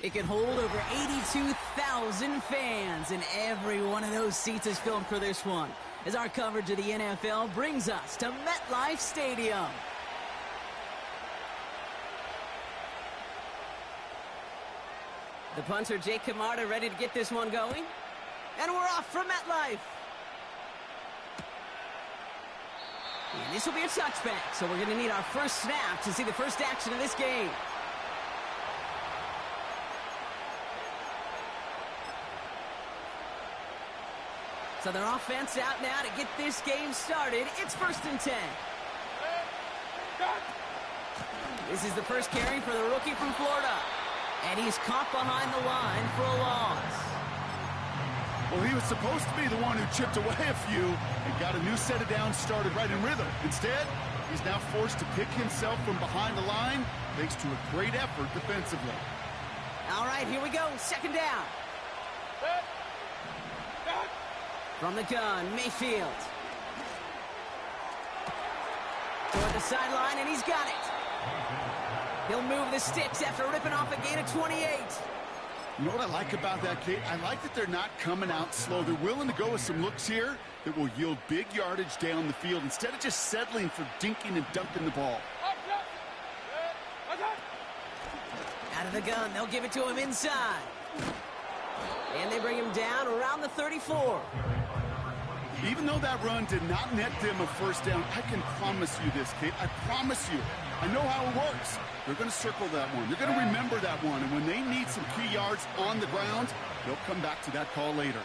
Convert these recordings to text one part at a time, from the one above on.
It can hold over 82,000 fans, and every one of those seats is filmed for this one, as our coverage of the NFL brings us to MetLife Stadium. The punter, Jake Camarda, ready to get this one going. And we're off for MetLife. And this will be a touchback, so we're going to need our first snap to see the first action of this game. So their offense out now to get this game started. It's 1st and 10. This is the first carry for the rookie from Florida. And he's caught behind the line for a loss. Well, he was supposed to be the one who chipped away a few and got a new set of downs started right in rhythm. Instead, he's now forced to pick himself from behind the line thanks to a great effort defensively. All right, here we go. 2nd down. From the gun, Mayfield. Toward the sideline, and he's got it. He'll move the sticks after ripping off a gain of 28. You know what I like about that, Kate? I like that they're not coming out slow. They're willing to go with some looks here that will yield big yardage down the field instead of just settling for dinking and dunking the ball. Out of the gun, they'll give it to him inside. And they bring him down around the 34. Even though that run did not net them a first down, I can promise you this, Kate. I promise you. I know how it works. They're going to circle that one. They're going to remember that one. And when they need some key yards on the ground, they'll come back to that call later.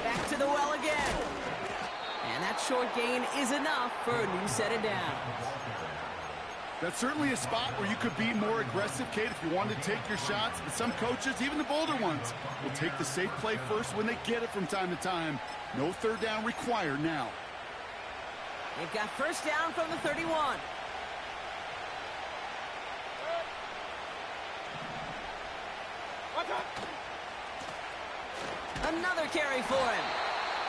Back to the well again. And that short gain is enough for a new set of downs. That's certainly a spot where you could be more aggressive, Kate, if you wanted to take your shots. But some coaches, even the bolder ones, will take the safe play first when they get it from time to time. No 3rd down required now. They've got 1st down from the 31. Another carry for him.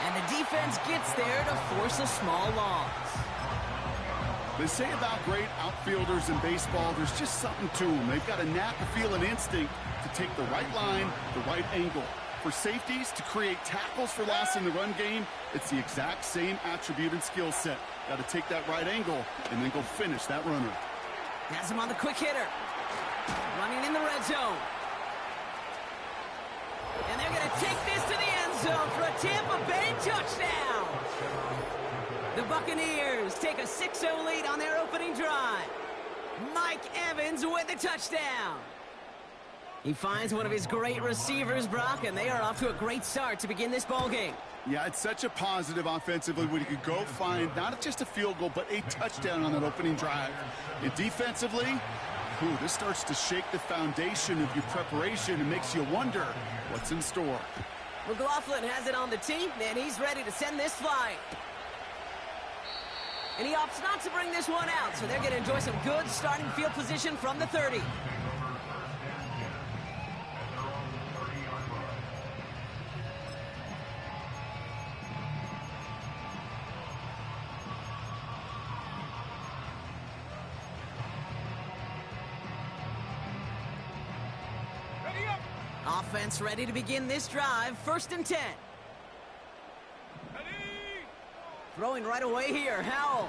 And the defense gets there to force a small loss. They say about great outfielders in baseball, there's just something to them. They've got a knack, a feel, an instinct to take the right line, the right angle. For safeties, to create tackles for loss in the run game, it's the exact same attribute and skill set. Got to take that right angle and then go finish that runner. Has him on the quick hitter. Running in the red zone. And they're going to take this to the end zone for a Tampa Bay touchdown. The Buccaneers take a 6-0 lead on their opening drive. Mike Evans with the touchdown. He finds one of his great receivers, Brock, and they are off to a great start to begin this ballgame. Yeah, it's such a positive offensively when you could go find not just a field goal, but a touchdown on that opening drive. And defensively, this starts to shake the foundation of your preparation and makes you wonder what's in store. McLaughlin has it on the tee, and he's ready to send this flying. And he opts not to bring this one out, so they're going to enjoy some good starting field position from the 30. Offense ready to begin this drive. 1st and 10. Throwing right away here, Howell.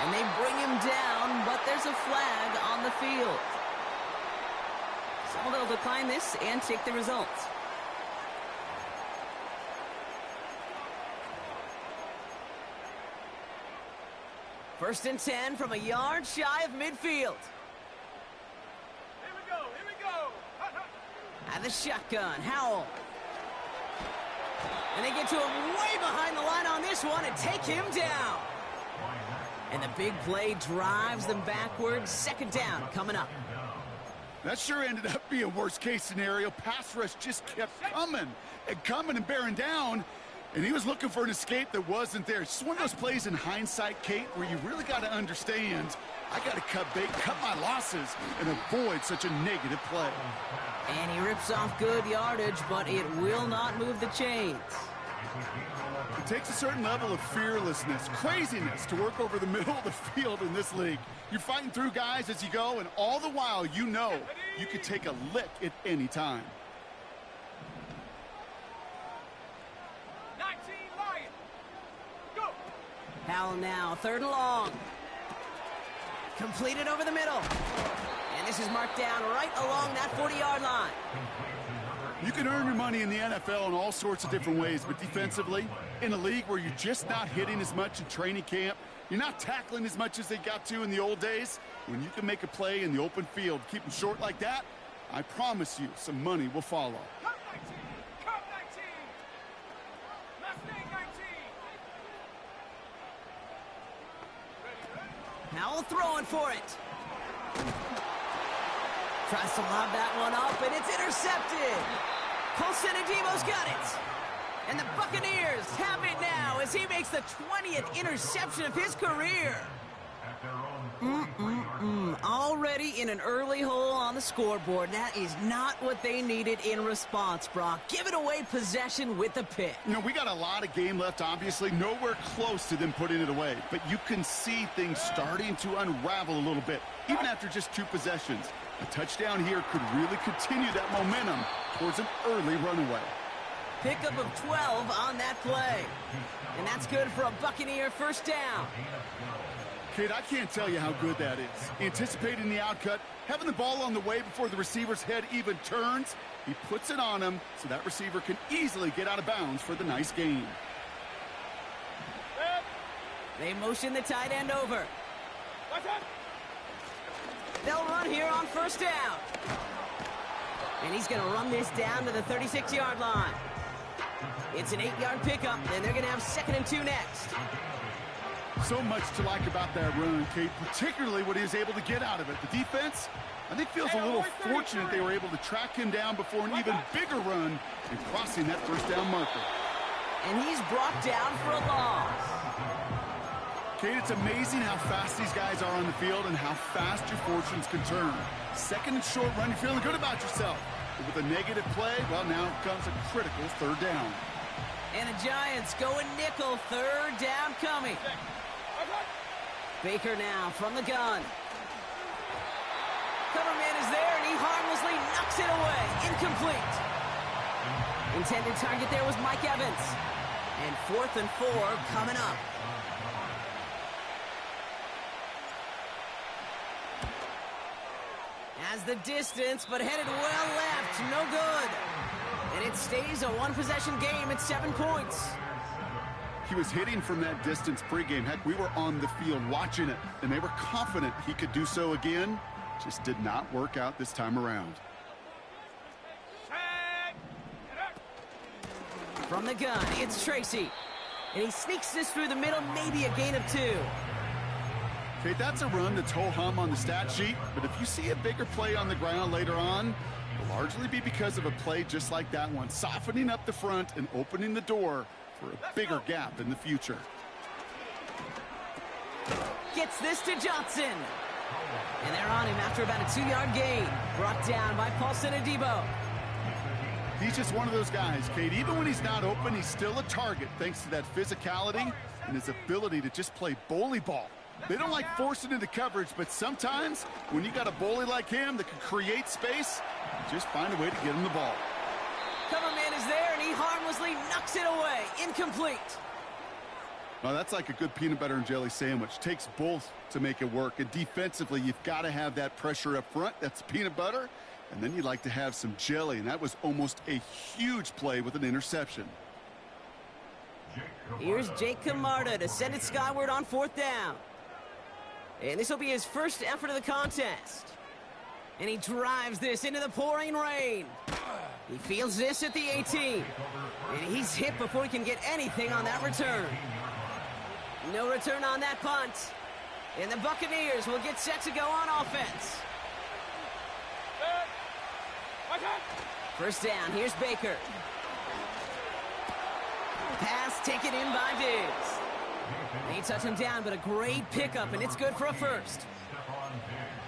And they bring him down, but there's a flag on the field. So they'll decline this and take the results. First and 10 from a yard shy of midfield. Here we go. And the shotgun, Howell. And they get to him way behind the line on this one and take him down. And the big play drives them backwards. 2nd down coming up. That sure ended up being a worst-case scenario. Pass rush just kept coming and bearing down. And he was looking for an escape that wasn't there. It's just one of those plays in hindsight, Kate, where you really got to understand, I got to cut my losses, and avoid such a negative play. And he rips off good yardage, but it will not move the chains. Takes a certain level of fearlessness, craziness to work over the middle of the field in this league. You're fighting through guys as you go, and all the while you know you could take a lick at any time. 19 Lions. Go. Howell now, 3rd and long. Completed over the middle. And this is marked down right along that 40-yard line. You can earn your money in the NFL in all sorts of different ways, but defensively, in a league where you're just not hitting as much in training camp, you're not tackling as much as they got to in the old days, when you can make a play in the open field, keep them short like that, I promise you some money will follow. Cut 19. Cut 19. Mustang 19. Howell throwing for it. Tries to lob that one up, and it's intercepted. Colson Adebo's got it. And the Buccaneers have it now as he makes the 20th interception of his career. Already in an early hole on the scoreboard. That is not what they needed in response, Brock. Give it away possession with a pick. You know, we got a lot of game left, obviously. Nowhere close to them putting it away. But you can see things starting to unravel a little bit, even after just 2 possessions. A touchdown here could really continue that momentum towards an early runaway. Pickup of 12 on that play. And that's good for a Buccaneer 1st down. Kid, I can't tell you how good that is. Anticipating the outcut, having the ball on the way before the receiver's head even turns. He puts it on him so that receiver can easily get out of bounds for the nice gain. They motion the tight end over. They'll run here on 1st down. And he's going to run this down to the 36-yard line. It's an 8-yard pickup, and they're going to have 2nd and 2 next. So much to like about that run, Kate, particularly what he was able to get out of it. The defense, I think, feels a little fortunate they were able to track him down before an even bigger run and crossing that 1st down marker. And he's brought down for a loss. Kate, it's amazing how fast these guys are on the field and how fast your fortunes can turn. 2nd and short run, you're feeling good about yourself. But with a negative play, well, now comes a critical 3rd down. And the Giants going nickel, 3rd down coming. Baker now from the gun. Coverman is there, and he harmlessly knocks it away. Incomplete. Intended target there was Mike Evans. And 4th and 4 coming up. Has the distance, but headed well left. No good. And it stays a 1-possession game at 7 points. He was hitting from that distance pregame. Heck, we were on the field watching it, and they were confident he could do so again. Just did not work out this time around. From the gun, it's Tracy. And he sneaks this through the middle, maybe a gain of 2. Okay, that's a run that's ho-hum on the stat sheet, but if you see a bigger play on the ground later on, it'll largely be because of a play just like that one, softening up the front and opening the door for a bigger gap in the future. Gets this to Johnson. And they're on him after about a 2-yard gain. Brought down by Paulson Adebo. He's just one of those guys, Kate. Even when he's not open, he's still a target thanks to that physicality and his ability to just play bully ball. They don't like forcing into coverage, but sometimes when you got a bully like him that can create space, just find a way to get him the ball. Coverman is there, and he harmlessly knocks it away. Incomplete. Well, that's like a good peanut butter and jelly sandwich. Takes both to make it work. And defensively, you've got to have that pressure up front. That's peanut butter. And then you'd like to have some jelly. And that was almost a huge play with an interception. Here's Jake Camarda to send it skyward on 4th down. And this will be his first effort of the contest. And he drives this into the pouring rain. He fields this at the 18. And he's hit before he can get anything on that return. No return on that punt. And the Buccaneers will get set to go on offense. 1st down, here's Baker. Pass taken in by Diggs. They touch him down, but a great pickup, and it's good for a 1st.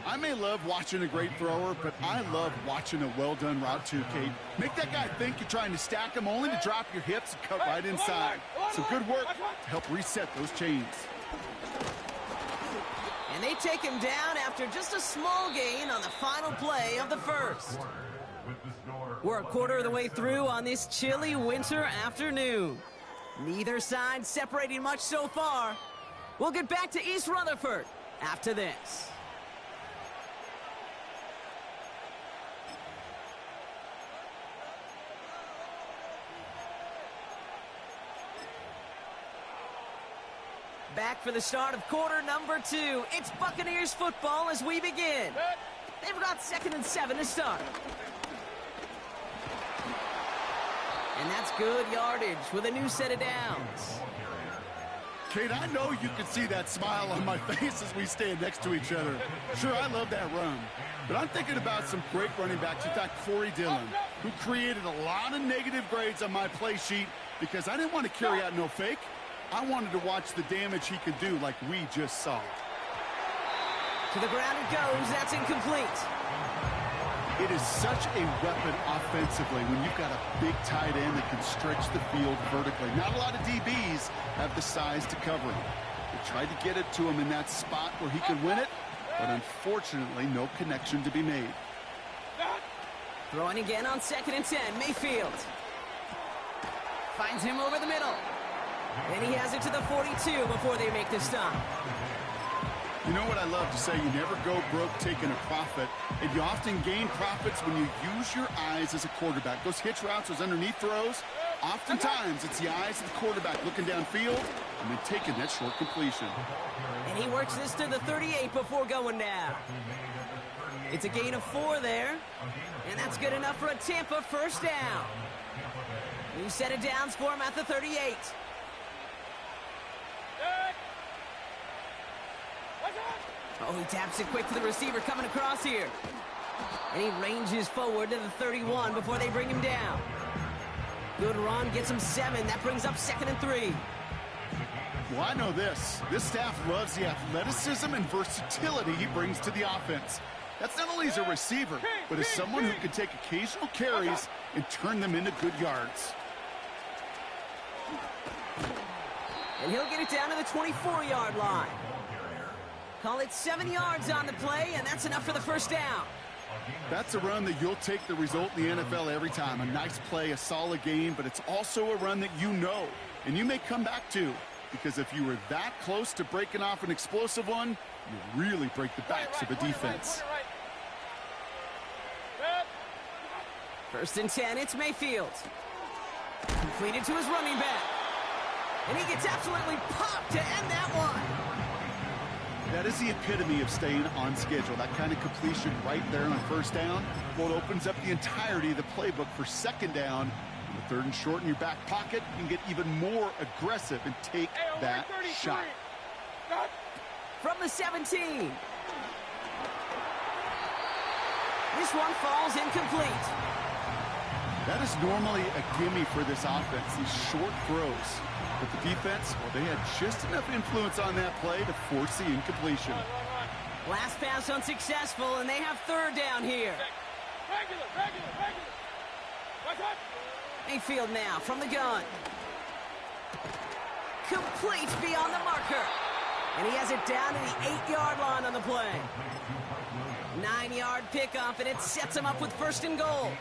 I may love watching a great thrower, but I love watching a well-done route too, Kate. Make that guy think you're trying to stack him only to drop your hips and cut right inside. Some good work to help reset those chains. And they take him down after just a small gain on the final play of the first. We're a quarter of the way through on this chilly winter afternoon. Neither side separating much so far. We'll get back to East Rutherford after this. Back for the start of quarter number 2. It's Buccaneers football as we begin. They've got 2nd and 7 to start. And that's good yardage with a new set of downs. Kate, I know you can see that smile on my face as we stand next to each other. Sure, I love that run. But I'm thinking about some great running backs. In fact, Corey Dillon, who created a lot of negative grades on my play sheet because I didn't want to carry out no fake. I wanted to watch the damage he could do like we just saw. To the ground it goes. That's incomplete. It is such a weapon offensively when you've got a big tight end that can stretch the field vertically. Not a lot of DBs have the size to cover him. They tried to get it to him in that spot where he could win it, but unfortunately no connection to be made. Throwing again on 2nd and 10. Mayfield finds him over the middle. And he has it to the 42 before they make the stop. You know what I love to say? You never go broke taking a profit. And you often gain profits when you use your eyes as a quarterback. Those hitch routes, those underneath throws, oftentimes it's the eyes of the quarterback looking downfield and then taking that short completion. And he works this to the 38 before going down. It's a gain of 4 there. And that's good enough for a Tampa first down. New set of downs for him at the 38. Oh, he taps it quick to the receiver coming across here. And he ranges forward to the 31 before they bring him down. Good run, gets him 7. That brings up 2nd and 3. Well, I know this. This staff loves the athleticism and versatility he brings to the offense. That's not only as a receiver, but as someone who can take occasional carries and turn them into good yards. And he'll get it down to the 24-yard line. Call it 7 yards on the play, and that's enough for the first down. That's a run that you'll take the result in the NFL every time. A nice play, a solid game, but it's also a run that you know, and you may come back to, because if you were that close to breaking off an explosive one, you really break the backs of a defense. 1st and 10, it's Mayfield. Completed to his running back. And he gets absolutely popped to end that one. That is the epitome of staying on schedule. That kind of completion right there on 1st down. Well, it opens up the entirety of the playbook for 2nd down. The 3rd and short in your back pocket, you can get even more aggressive and take that shot. From the 17. This one falls incomplete. That is normally a gimme for this offense, these short throws. But the defense, well, they had just enough influence on that play to force the incompletion. Last pass unsuccessful, and they have 3rd down here. Mayfield now from the gun. Complete beyond the marker. And he has it down to the 8-yard line on the play. 9-yard pickup, and it sets him up with 1st and goal.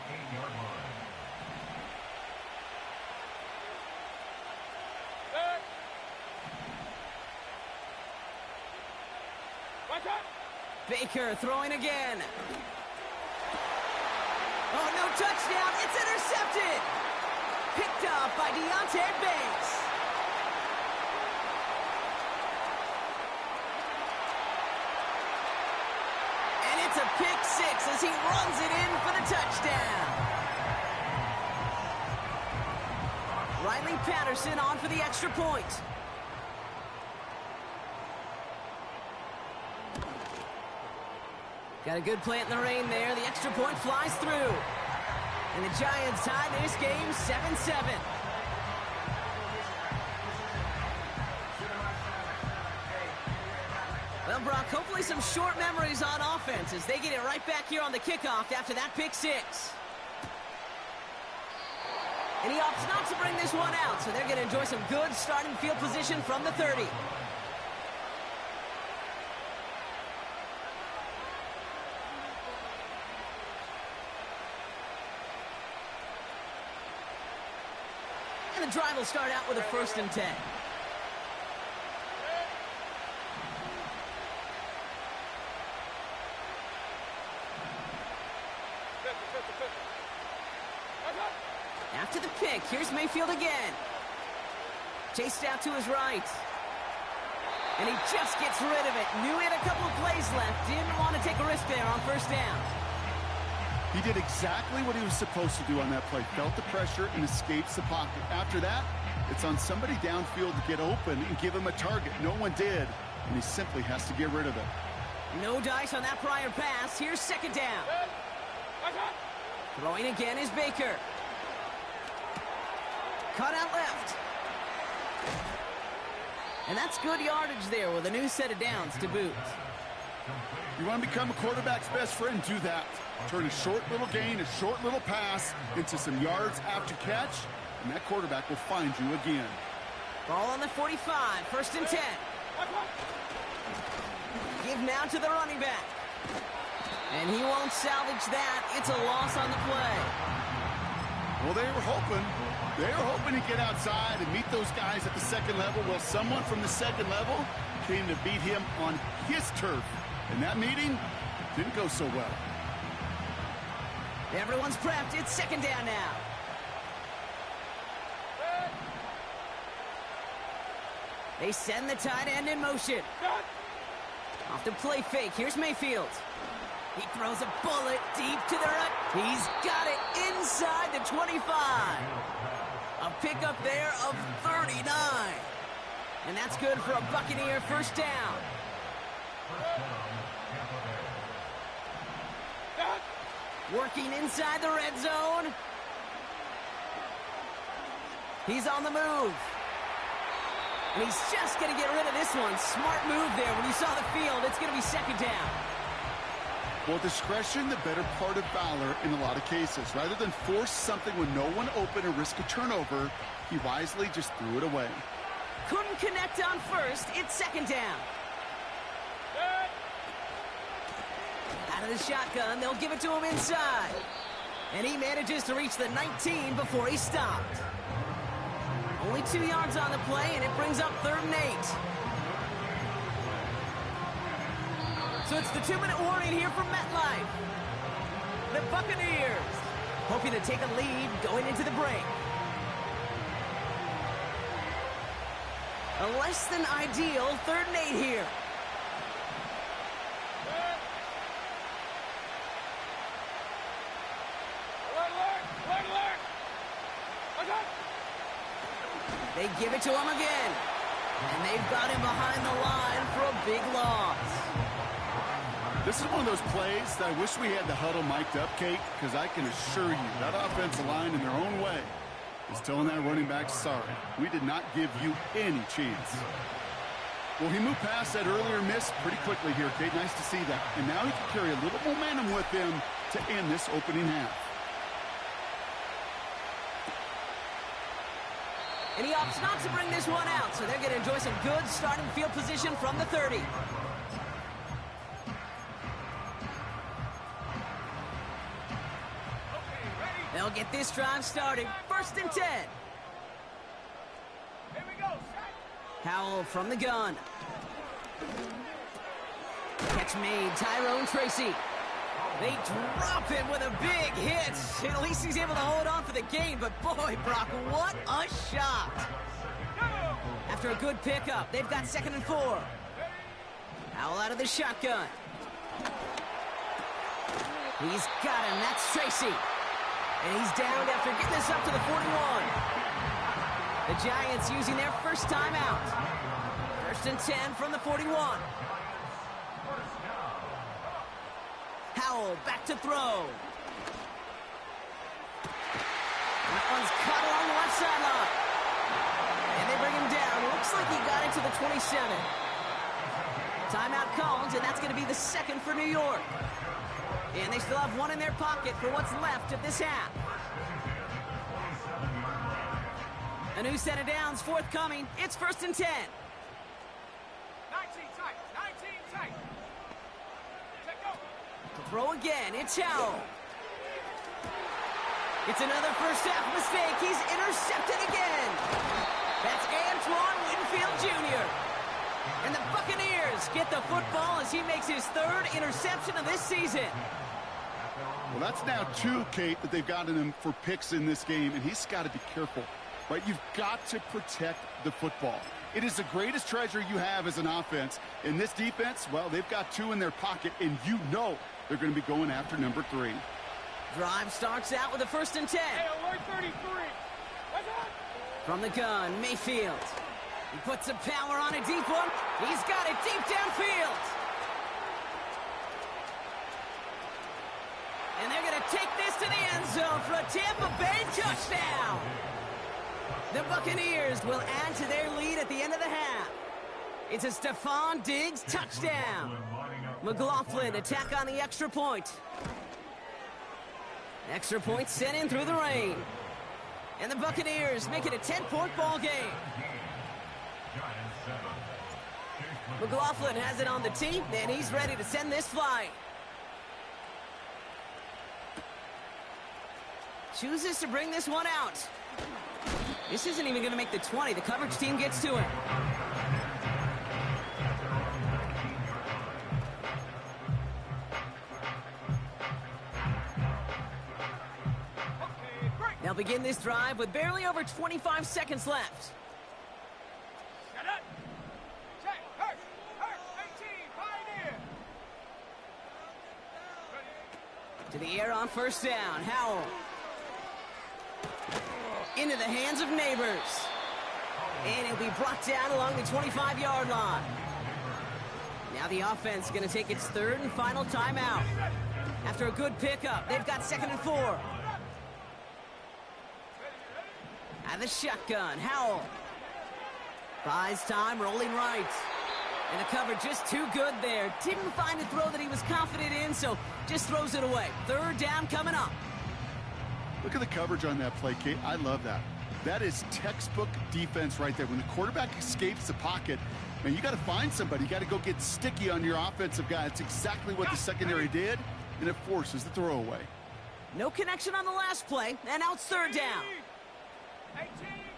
Baker throwing again. Oh, no touchdown. It's intercepted. Picked up by Deontay Banks. And it's a pick 6 as he runs it in for the touchdown. Riley Patterson on for the extra point. Got a good plant in the rain there. The extra point flies through. And the Giants tie this game 7-7. Well, Brock, hopefully Hopefully some short memories on offense as they get it right back here on the kickoff after that pick six. And he opts not to bring this one out, so they're going to enjoy some good starting field position from the 30. And the drive will start out with a 1st and 10. After the pick, here's Mayfield again. Chased out to his right. And he just gets rid of it. Knew he had a couple of plays left. Didn't want to take a risk there on 1st down. He did exactly what he was supposed to do on that play. Felt the pressure and escapes the pocket. After that, it's on somebody downfield to get open and give him a target. No one did, and he simply has to get rid of it. No dice on that prior pass. Here's 2nd down. Throwing again is Baker. Cut out left. And that's good yardage there with a new set of downs to boot. You want to become a quarterback's best friend, do that. Turn a short little gain, a short little pass into some yards after catch, and that quarterback will find you again. Ball on the 45, 1st and 10. Give now to the running back. And he won't salvage that. It's a loss on the play. Well, they were hoping to get outside and meet those guys at the 2nd level. Well, someone from the 2nd level came to beat him on his turf. And that meeting didn't go so well. Everyone's prepped. It's 2nd down now. They send the tight end in motion. Off the play fake. Here's Mayfield. He throws a bullet deep to the right. He's got it inside the 25. A pickup there of 39. And that's good for a Buccaneer 1st down. Working inside the red zone. He's on the move. And he's just going to get rid of this one. Smart move there. When you saw the field, it's going to be 2nd down. Well, discretion, the better part of valor in a lot of cases. Rather than force something when no one open and risk a turnover, he wisely just threw it away. Couldn't connect on 1st. It's 2nd down. Out of the shotgun, they'll give it to him inside. And he manages to reach the 19 before he stopped. Only 2 yards on the play, and it brings up 3rd and 8. So it's the 2-minute warning here from MetLife. The Buccaneers hoping to take a lead going into the break. A less than ideal 3rd and 8 here. They give it to him again. And they've got him behind the line for a big loss. This is one of those plays that I wish we had the huddle mic'd up, Kate, because I can assure you that offensive line in their own way is telling that running back, sorry, we did not give you any chance. Well, he moved past that earlier miss pretty quickly here, Kate. Nice to see that. And now he can carry a little momentum with him to end this opening half. And he opts not to bring this one out, so they're going to enjoy some good starting field position from the 30. They'll get this drive started. 1st and 10. Here we go. Howell from the gun. Catch made, Tyrone Tracy. They drop him with a big hit. At least he's able to hold on for the gain, but boy, Brock, what a shot. After a good pickup, they've got 2nd and 4. Howell out of the shotgun. He's got him, that's Tracy. And he's downed after getting this up to the 41. The Giants using their first timeout. 1st and 10 from the 41. Howell back to throw. That one's caught along the left sideline. And they bring him down. Looks like he got into the 27. Timeout called, and that's going to be the second for New York. And they still have one in their pocket for what's left of this half. A new set of downs forthcoming. It's 1st and 10. 19 tight. 19 tight. Check go. To throw again, it's Howell. It's another first half mistake. He's intercepted again. That's Antoine Winfield Jr. And the Buccaneers get the football as he makes his 3rd interception of this season. Well, that's now 2, Kate, that they've gotten him for picks in this game, and he's got to be careful. Right? You've got to protect the football. It is the greatest treasure you have as an offense. In this defense, well, they've got 2 in their pocket, and you know they're going to be going after number 3. Drive starts out with a 1st and 10. Hey, alert 33. What's up? From the gun, Mayfield. He puts some power on a deep one. He's got it deep downfield. And they're going to take this to the end zone for a Tampa Bay touchdown. The Buccaneers will add to their lead at the end of the half. It's a Stephon Diggs touchdown. McLaughlin attack on the extra point. Extra point sent in through the rain. And the Buccaneers make it a 10-point ball game. McLaughlin has it on the tee, and he's ready to send this flying. Chooses to bring this one out. This isn't even going to make the 20. The coverage team gets to him. They'll begin this drive with barely over 25 seconds left. Get it. Check. Hurt. 18. Pioneer. To the air on 1st down. Howell. Into the hands of Neighbors. And it'll be brought down along the 25-yard line. Now the offense is going to take its 3rd and final timeout. After a good pickup, they've got 2nd and 4. Out of the shotgun, Howell. Buys time, rolling right. And the cover just too good there. Didn't find a throw that he was confident in, so just throws it away. 3rd down coming up. Look at the coverage on that play, Kate. I love that. That is textbook defense right there. When the quarterback escapes the pocket, man, you got to find somebody. You got to go get sticky on your offensive guy. It's exactly what the secondary did, and it forces the throwaway. No connection on the last play, and now it's 3rd down. 18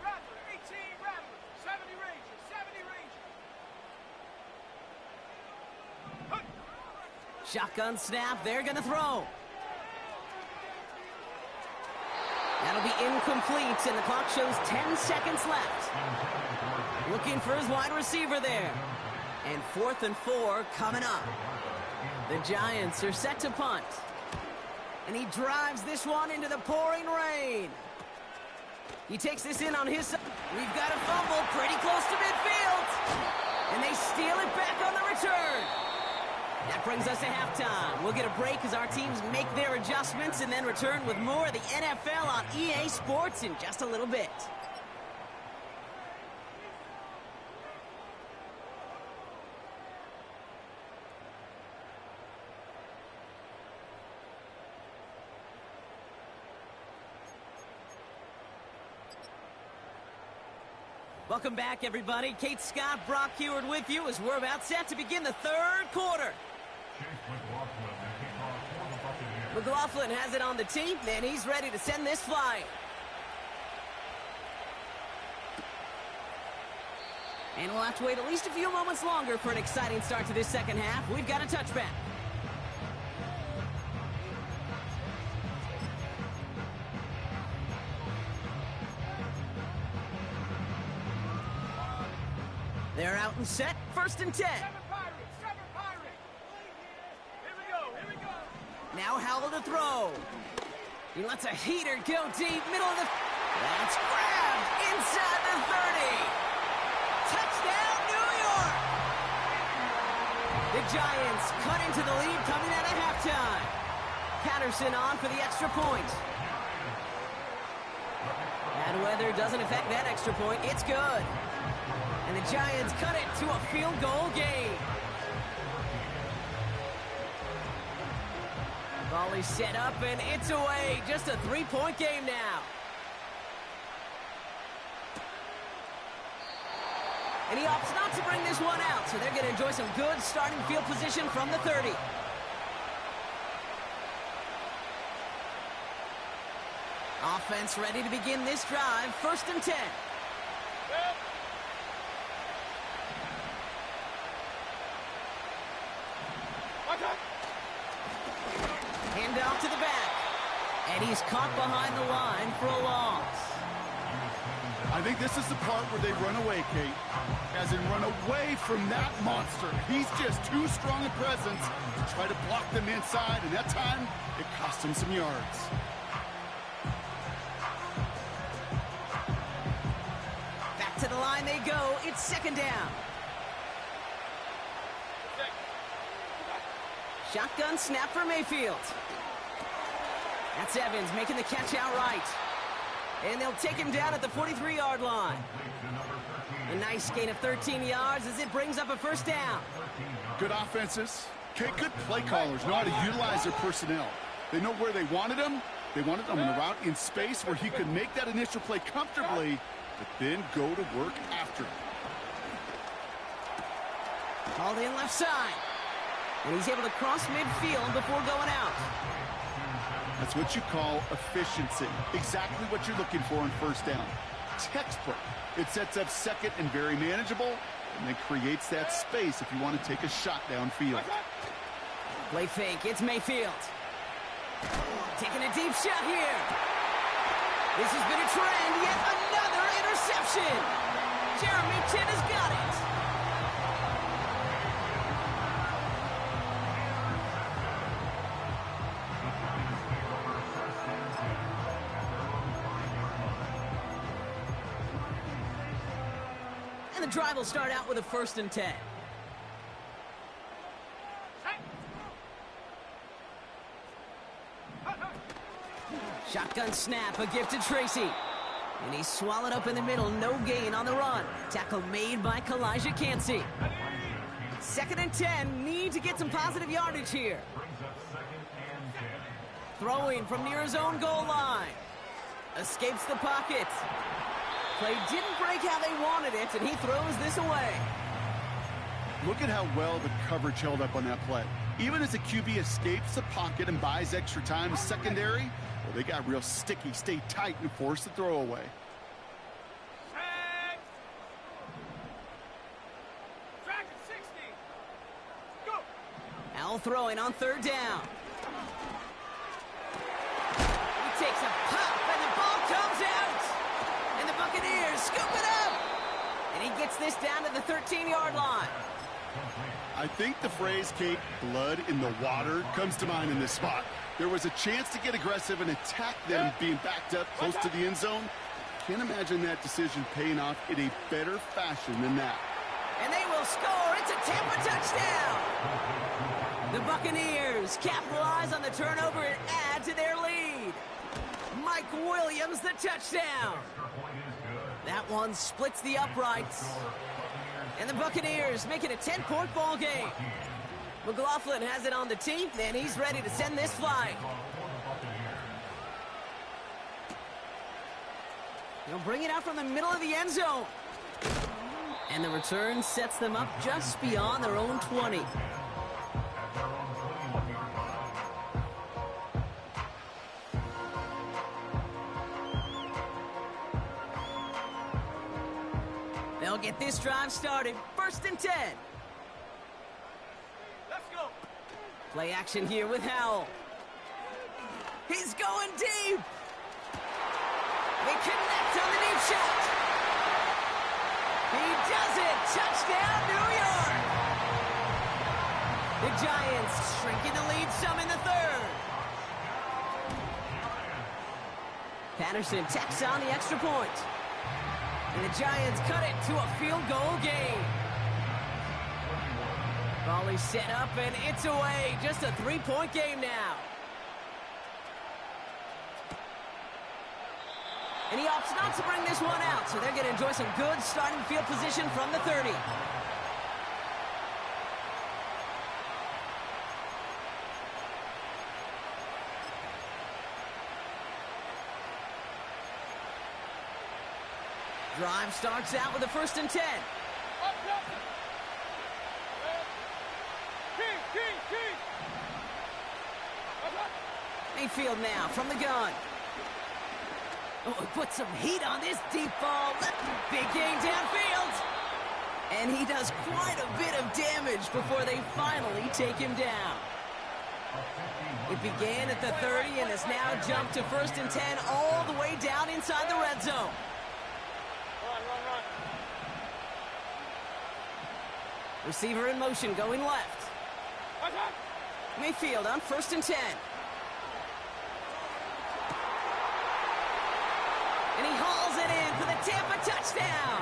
Rattler. 18 Rattler. 70 Ranger. 70 Ranger. Shotgun snap, they're going to throw. That'll be incomplete, and the clock shows 10 seconds left. Looking for his wide receiver there. And 4th and 4 coming up. The Giants are set to punt. And he drives this one into the pouring rain. He takes this in on his side. We've got a fumble pretty close to midfield. And they steal it back on the return. That brings us to halftime. We'll get a break as our teams make their adjustments and then return with more of the NFL on EA Sports in just a little bit. Welcome back, everybody. Kate Scott, Brock Heward with you as we're about set to begin the 3rd quarter. McLaughlin has it on the tee, and he's ready to send this flying. And we'll have to wait at least a few moments longer for an exciting start to this 2nd half. We've got a touchback. They're out and set. 1st and 10. 7 Pirates. 7 Pirates. Here we go. Here we go. Now Howell to throw. He lets a heater go deep. Middle of the... That's grabbed inside the 30. Touchdown, New York. The Giants cut into the lead coming out of halftime. Patterson on for the extra point. Bad weather doesn't affect that extra point. It's good. And the Giants cut it to a field goal game. Ball is set up, and it's away. Just a three-point game now. And he opts not to bring this one out, so they're going to enjoy some good starting field position from the 30. Offense ready to begin this drive. 1st and 10. Hand off to the back. And he's caught behind the line for a loss. I think this is the part where they run away, Kate. As in run away from that monster. He's just too strong a presence to try to block them inside, and that time, it cost him some yards. Back to the line they go. It's 2nd down. Shotgun snap for Mayfield. That's Evans making the catch outright. And they'll take him down at the 43-yard line. A nice gain of 13 yards as it brings up a 1st down. Good offenses. Okay, good play callers know how to utilize their personnel. They know where they wanted him. They wanted him in a route in space where he could make that initial play comfortably, but then go to work after. Called in left side. And he's able to cross midfield before going out. That's what you call efficiency. Exactly what you're looking for on 1st down. Textbook. It sets up 2nd and very manageable, and then creates that space if you want to take a shot downfield. Play fake. It's Mayfield. Taking a deep shot here. This has been a trend. Yet another interception. Jeremy Chin has got it. The drive will start out with a 1st and 10. Shotgun snap, a gift to Tracy. And he's swallowed up in the middle, no gain on the run. Tackle made by Kalijah Cansey. 2nd and 10, need to get some positive yardage here. Throwing from near his own goal line. Escapes the pocket. Play didn't break how they wanted it, and he throws this away. Look at how well the coverage held up on that play. Even as the QB escapes the pocket and buys extra time, secondary, well, they got real sticky, stay tight, and force the throw away. Track at 60. Go. Al throwing on 3rd down. He takes a pop, and the ball comes out. And the Buccaneers scoop it up. And he gets this down to the 13-yard line. I think the phrase, Kate, blood in the water, comes to mind in this spot. There was a chance to get aggressive and attack them being backed up close to the end zone. Can't imagine that decision paying off in a better fashion than that. And they will score. It's a Tampa touchdown. The Buccaneers capitalize on the turnover and add to their lead. Mike Williams, the touchdown. That one splits the uprights. And the Buccaneers make it a 10-point ball game. McLaughlin has it on the tee, and he's ready to send this flying. He'll bring it out from the middle of the end zone. And the return sets them up just beyond their own 20. They'll get this drive started. 1st and 10. Let's go. Play action here with Howell. He's going deep. They connect on the deep shot. He does it. Touchdown, New York. The Giants shrinking the lead some in the 3rd. Patterson tacks on the extra point. And the Giants cut it to a field goal game. Ball is set up, and it's away. Just a 3-point game now. And he opts not to bring this one out, so they're going to enjoy some good starting field position from the 30. Drive starts out with a 1st and 10. Up, Johnson. King. Mayfield now from the gun. Oh, put some heat on this deep ball. Big game downfield. And he does quite a bit of damage before they finally take him down. It began at the 30 and has now jumped to 1st and 10 all the way down inside the red zone. Run. Receiver in motion going left. Mayfield on 1st and 10. And he hauls it in for the Tampa touchdown.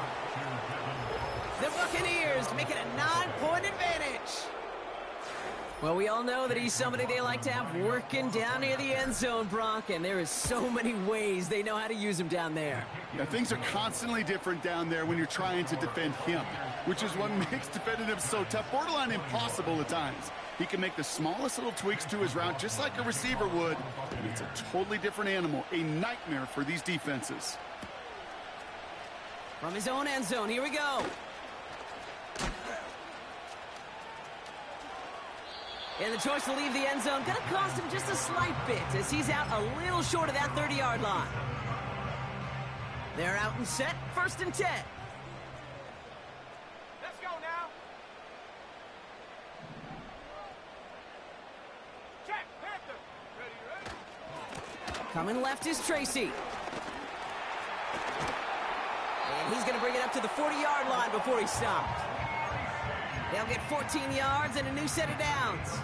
The Buccaneers make it a 9-point advantage. Well, we all know that he's somebody they like to have working down near the end zone, Brock, and there is so many ways they know how to use him down there. Yeah, things are constantly different down there when you're trying to defend him, which is what makes defending him so tough, borderline impossible at times. He can make the smallest little tweaks to his route just like a receiver would, and it's a totally different animal, a nightmare for these defenses. From his own end zone, here we go. And the choice to leave the end zone going to cost him just a slight bit as he's out a little short of that 30-yard line. They're out and set, 1st and 10. Let's go now. Check, Panther. Ready. Coming left is Tracy. And he's going to bring it up to the 40-yard line before he stops. They'll get 14 yards and a new set of downs.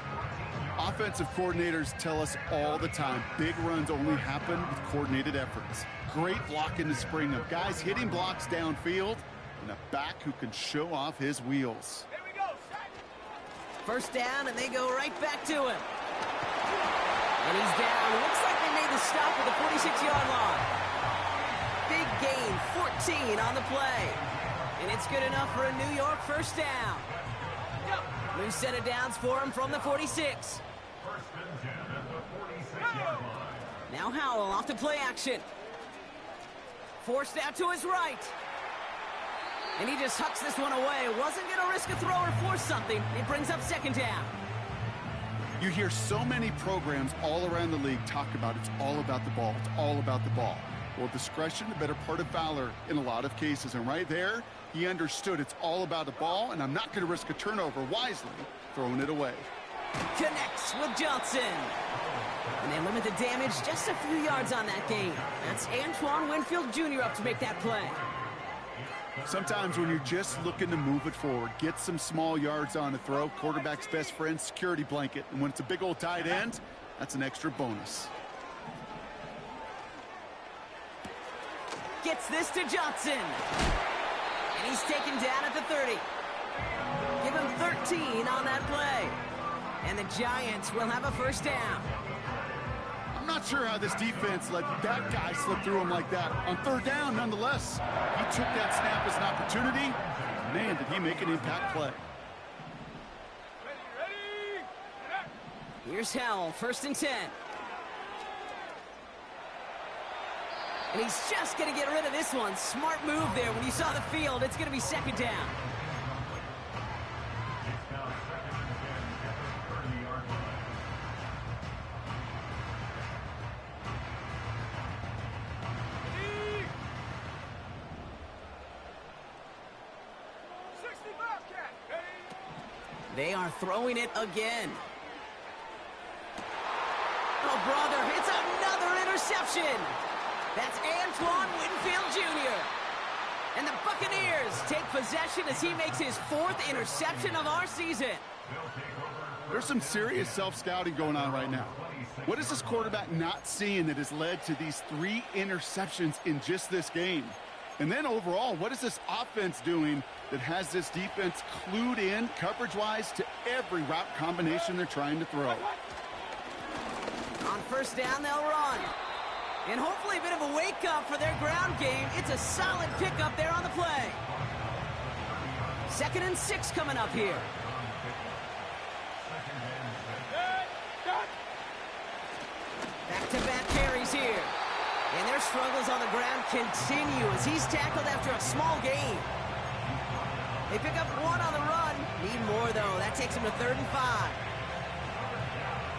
Offensive coordinators tell us all the time, big runs only happen with coordinated efforts. Great block in the spring of guys hitting blocks downfield and a back who can show off his wheels. Here we go. Set. 1st down, and they go right back to him. And he's down. Looks like they made the stop at the 46-yard line. Big gain, 14 on the play. And it's good enough for a New York 1st down. New set of downs for him from the 46. Now Howell off to play action. Forced out to his right. And he just hucks this one away. Wasn't going to risk a throw or force something. It brings up 2nd down. You hear so many programs all around the league talk about it's all about the ball. It's all about the ball. Well, discretion, the better part of valor in a lot of cases. And right there, he understood it's all about the ball, and I'm not going to risk a turnover, wisely throwing it away. Connects with Johnson. And they limit the damage just a few yards on that gain. That's Antoine Winfield Jr. up to make that play. Sometimes when you're just looking to move it forward, get some small yards on a throw, quarterback's best friend, security blanket. And when it's a big old tight end, that's an extra bonus. Gets this to Johnson. And he's taken down at the 30. Give him 13 on that play. And the Giants will have a 1st down. I'm not sure how this defense let that guy slip through him like that. On 3rd down, nonetheless, he took that snap as an opportunity. Man, did he make an impact play. Ready. Here's Howell, 1st and 10. And he's just going to get rid of this one. Smart move there. When you saw the field, it's going to be 2nd down. They are throwing it again. Oh, brother, it's another interception. That's Antoine Winfield Jr. And the Buccaneers take possession as he makes his 4th interception of our season. There's some serious self-scouting going on right now. What is this quarterback not seeing that has led to these 3 interceptions in just this game? And then overall, what is this offense doing that has this defense clued in coverage-wise to every route combination they're trying to throw? On 1st down, they'll run. And hopefully a bit of a wake-up for their ground game. It's a solid pickup there on the play. 2nd and 6 coming up here. Back-to-back carries here. And they're Their struggles on the ground continue as he's tackled after a small gain. They pick up one on the run. Need more, though. That takes them to 3rd and 5.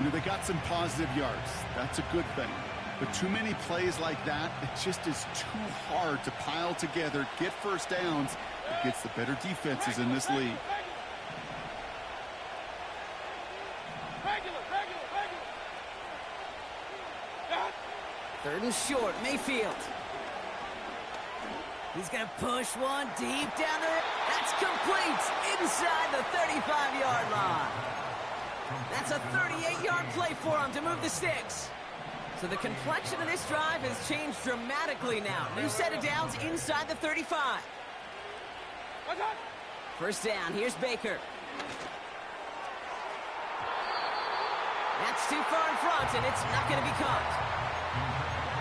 You know, they got some positive yards. That's a good thing. But too many plays like that, it just is too hard to pile together, get first downs against the better defenses in this league. Third and short, Mayfield. He's going to push one deep down there. That's complete inside the 35-yard line. That's a 38-yard play for him to move the sticks. So the complexion of this drive has changed dramatically now. New set of downs inside the 35. First down, here's Baker. That's too far in front, and it's not going to be caught.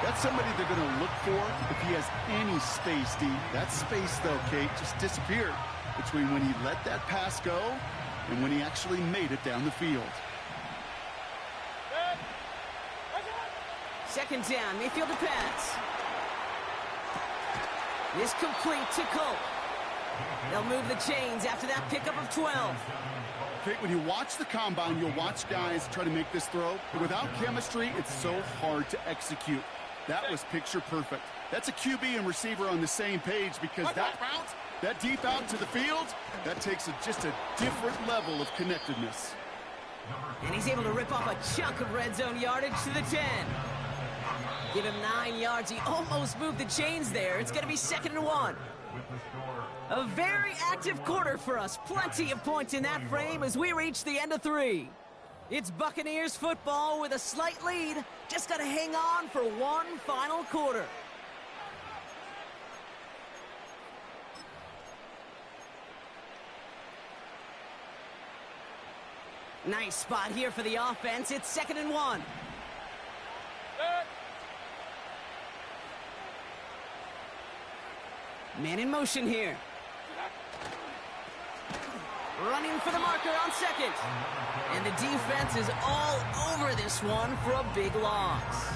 That's somebody they're going to look for if he has any space, D. That space, though, Kate, just disappeared between when he let that pass go and when he actually made it down the field. Second down, Mayfield to pass. Is complete to Colt. They'll move the chains after that pickup of 12. Kate, when you watch the combine, you'll watch guys try to make this throw, but without chemistry, it's so hard to execute. That was picture perfect. That's a QB and receiver on the same page because that bounce, that deep out to the field, that takes just a different level of connectedness. And he's able to rip off a chunk of red zone yardage to the 10. Give him 9 yards. He almost moved the chains there. It's going to be 2nd and 1. A very active quarter for us. Plenty of points in that frame as we reach the end of 3. It's Buccaneers football with a slight lead. Just got to hang on for one final quarter. Nice spot here for the offense. It's 2nd and 1. Man in motion here. Running for the marker on 2nd. And the defense is all over this one for a big loss.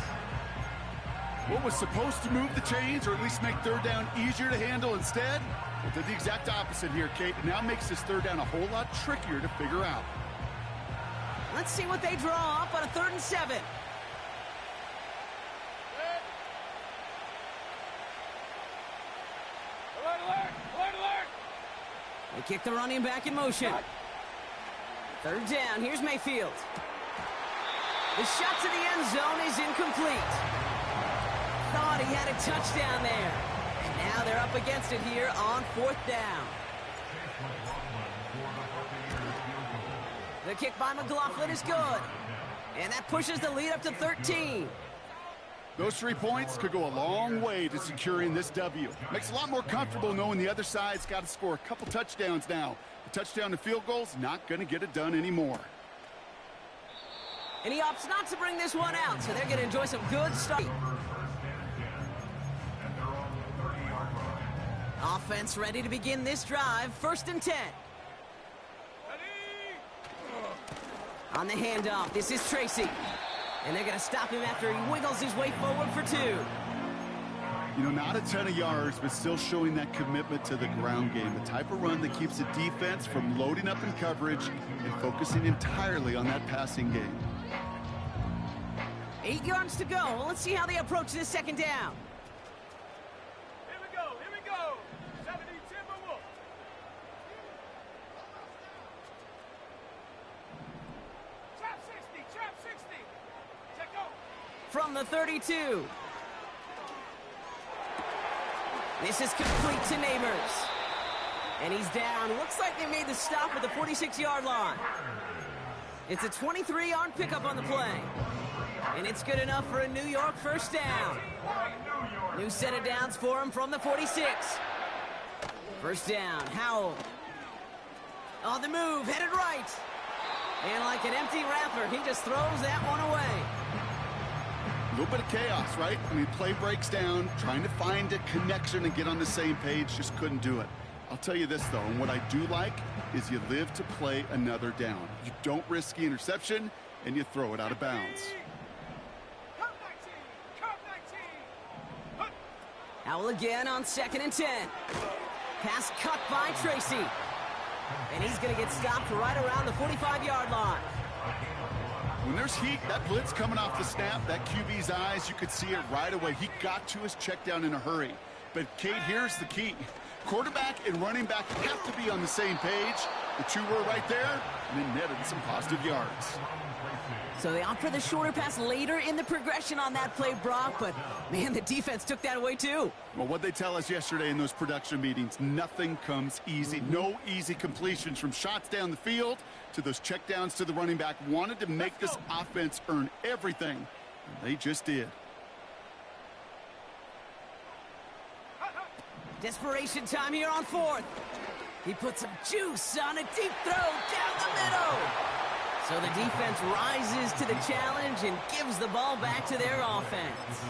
What was supposed to move the chains or at least make 3rd down easier to handle instead? Well, did the exact opposite here, Kate. It now makes this 3rd down a whole lot trickier to figure out. Let's see what they draw up on a 3rd and 7. They kick the running back in motion. 3rd down. Here's Mayfield. The shot to the end zone is incomplete. Thought he had a touchdown there. And now they're up against it here on 4th down. The kick by McLaughlin is good. And that pushes the lead up to 13. Those 3 points could go a long way to securing this W. Makes it a lot more comfortable knowing the other side's got to score a couple touchdowns now. The touchdown to field goal's not going to get it done anymore. And he opts not to bring this one out, so they're going to enjoy some good stuff. Offense ready to begin this drive. 1st and 10. On the handoff, this is Tracy. And they're going to stop him after he wiggles his way forward for 2. You know, not a ton of yards, but still showing that commitment to the ground game. The type of run that keeps the defense from loading up in coverage and focusing entirely on that passing game. 8 yards to go. Well, let's see how they approach this 2nd down. Here we go. 70 Timberwolves. Trap 60. Check go. From the 32. This is complete to Neighbors. And he's down. Looks like they made the stop at the 46-yard line. It's a 23-yard pickup on the play. And it's good enough for a New York 1st down. New set of downs for him from the 46. 1st down, Howell. On the move, headed right. And like an empty wrapper, he just throws that one away. A little bit of chaos, right? I mean, play breaks down, trying to find a connection and get on the same page, just couldn't do it. I'll tell you this, though, and what I do like is you live to play another down. You don't risk the interception, and you throw it out of bounds. Howell again on 2nd and 10. Pass cut by Tracy. And he's going to get stopped right around the 45-yard line. When there's heat, that blitz coming off the snap, that QB's eyes, you could see it right away. He got to his check down in a hurry. But, Kate, here's the key. Quarterback and running back have to be on the same page. The two were right there, and it netted some positive yards. So they opt for the shorter pass later in the progression on that play, Brock. But, man, the defense took that away, too. Well, what they tell us yesterday in those production meetings, nothing comes easy. No easy completions from shots down the field to those checkdowns to the running back. Wanted to make this offense earn everything, and they just did. Desperation time here on 4th. He puts some juice on a deep throw down the middle. So the defense rises to the challenge and gives the ball back to their offense.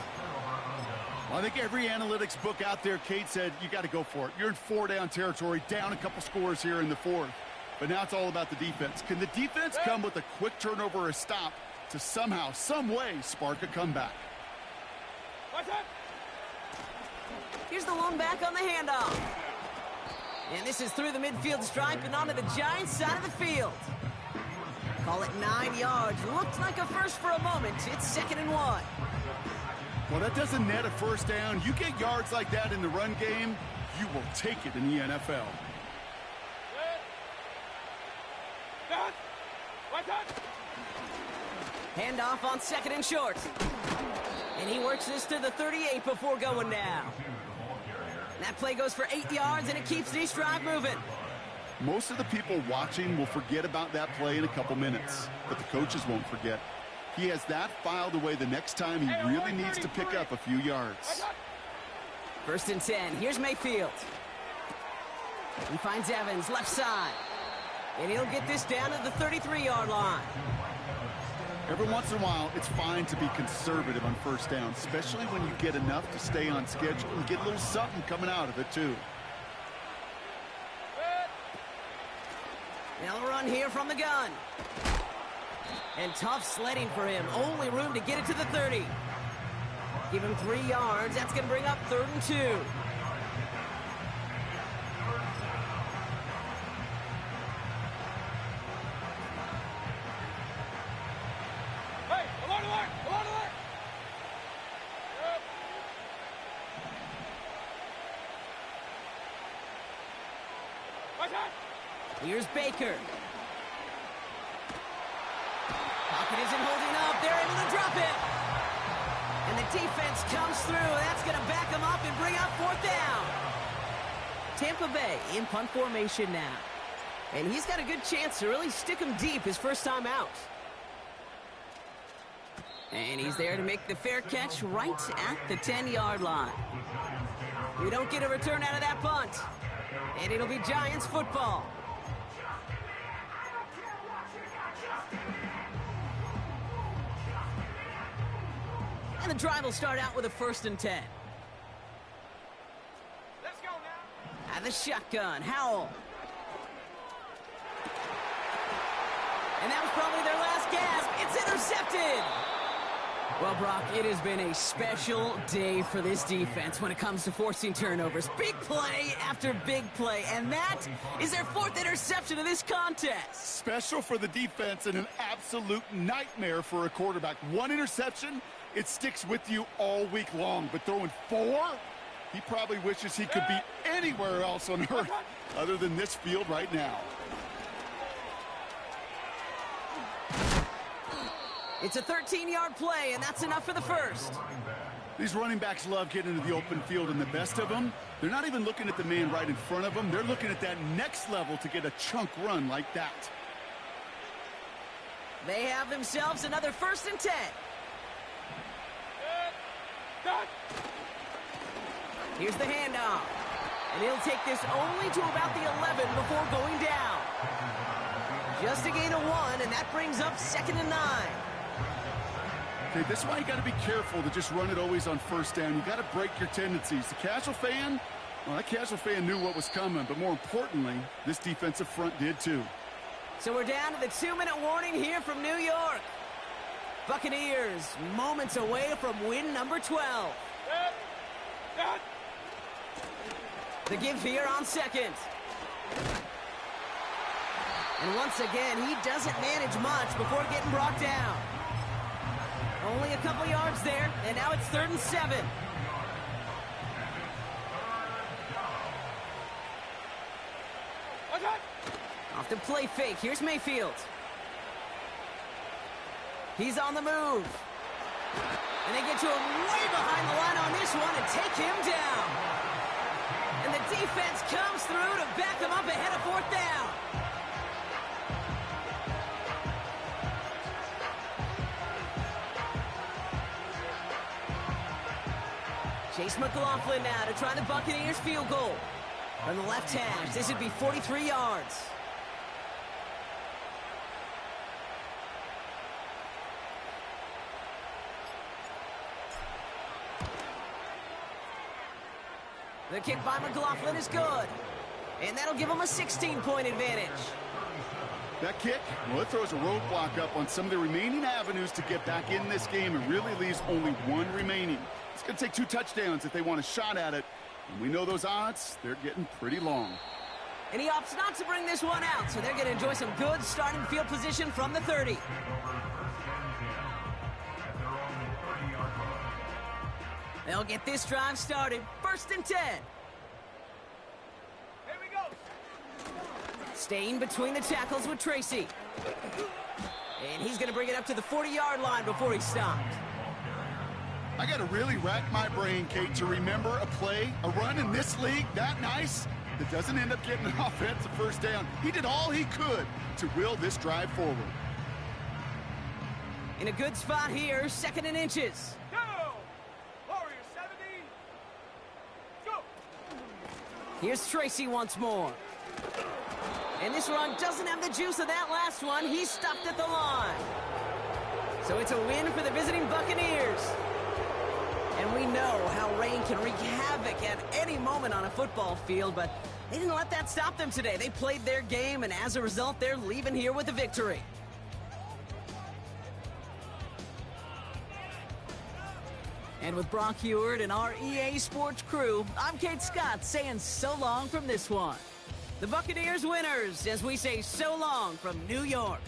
Well, I think every analytics book out there, Kate, said you got to go for it. You're in 4-down territory, down a couple scores here in the 4th. But now it's all about the defense. Can the defense come with a quick turnover or a stop to somehow, some way, spark a comeback? Here's the lone back on the handoff. And this is through the midfield stripe and onto the Giants side of the field. Call it 9 yards. Looked like a first for a moment. It's 2nd and 1. Well, that doesn't net a first down. You get yards like that in the run game, you will take it in the NFL. Handoff on 2nd and short. And he works this to the 38 before going down. That play goes for 8 yards, and it keeps this drive moving. Most of the people watching will forget about that play in a couple minutes, but the coaches won't forget. He has that filed away the next time he really needs to pick up a few yards. 1st and 10. Here's Mayfield. He finds Evans left side. And he'll get this down to the 33-yard line. Every once in a while, it's fine to be conservative on first down, especially when you get enough to stay on schedule and get a little something coming out of it, too. They'll run here from the gun. And tough sledding for him. Only room to get it to the 30. Give him 3 yards. That's going to bring up 3rd and 2. Here's Baker. Pocket isn't holding up. They're able to drop it. And the defense comes through. That's going to back them up and bring up 4th down. Tampa Bay in punt formation now. And he's got a good chance to really stick him deep his first time out. And he's there to make the fair catch right at the 10-yard line. We don't get a return out of that punt. And it'll be Giants football. And the drive will start out with a 1st and 10. Let's go now. And the shotgun, Howell. And that was probably their last gasp. It's intercepted. Well, Brock, it has been a special day for this defense when it comes to forcing turnovers. Big play after big play, and that is their 4th interception of this contest. Special for the defense and an absolute nightmare for a quarterback. 1 interception, it sticks with you all week long. But throwing 4, he probably wishes he could be anywhere else on earth other than this field right now. It's a 13-yard play, and that's enough for the first. These running backs love getting into the open field, and the best of them, they're not even looking at the man right in front of them. They're looking at that next level to get a chunk run like that. They have themselves another 1st and 10. Here's the handoff. And he'll take this only to about the 11 before going down. Just a gain of 1, and that brings up 2nd and 9. Okay, this is why you got to be careful to just run it always on first down. You got to break your tendencies. The casual fan, well, that casual fan knew what was coming, but more importantly, this defensive front did too. So we're down to the 2-minute warning here from New York. Buccaneers moments away from win number 12. The give here on second. And once again, he doesn't manage much before getting brought down. Only a couple yards there, and now it's 3rd and 7. Off the play fake, here's Mayfield. He's on the move. And they get to him way behind the line on this one and take him down. And the defense comes through to back him up ahead of 4th down. Chase McLaughlin now to try the Buccaneers field goal. From the left hash, this would be 43 yards. The kick by McLaughlin is good. And that'll give him a 16-point advantage. That kick, well, it throws a roadblock up on some of the remaining avenues to get back in this game and really leaves only one remaining. It's going to take 2 touchdowns if they want a shot at it. And we know those odds, they're getting pretty long. And he opts not to bring this one out, so they're going to enjoy some good starting field position from the 30. They'll get this drive started. 1st and 10. Here we go. Staying between the tackles with Tracy. And he's going to bring it up to the 40-yard line before he's stopped. I got to really rack my brain, Kate, to remember a play, a run in this league that nice that doesn't end up getting an offensive first down. He did all he could to will this drive forward. In a good spot here, 2nd and inches. Go. Warriors 70. Go. Here's Tracy once more. And this run doesn't have the juice of that last one. He's stopped at the line. So it's a win for the visiting Buccaneers. And we know how rain can wreak havoc at any moment on a football field, but they didn't let that stop them today. They played their game, and as a result, they're leaving here with a victory. And with Brock Heward and our EA Sports crew, I'm Kate Scott saying so long from this one. The Buccaneers winners as we say so long from New York.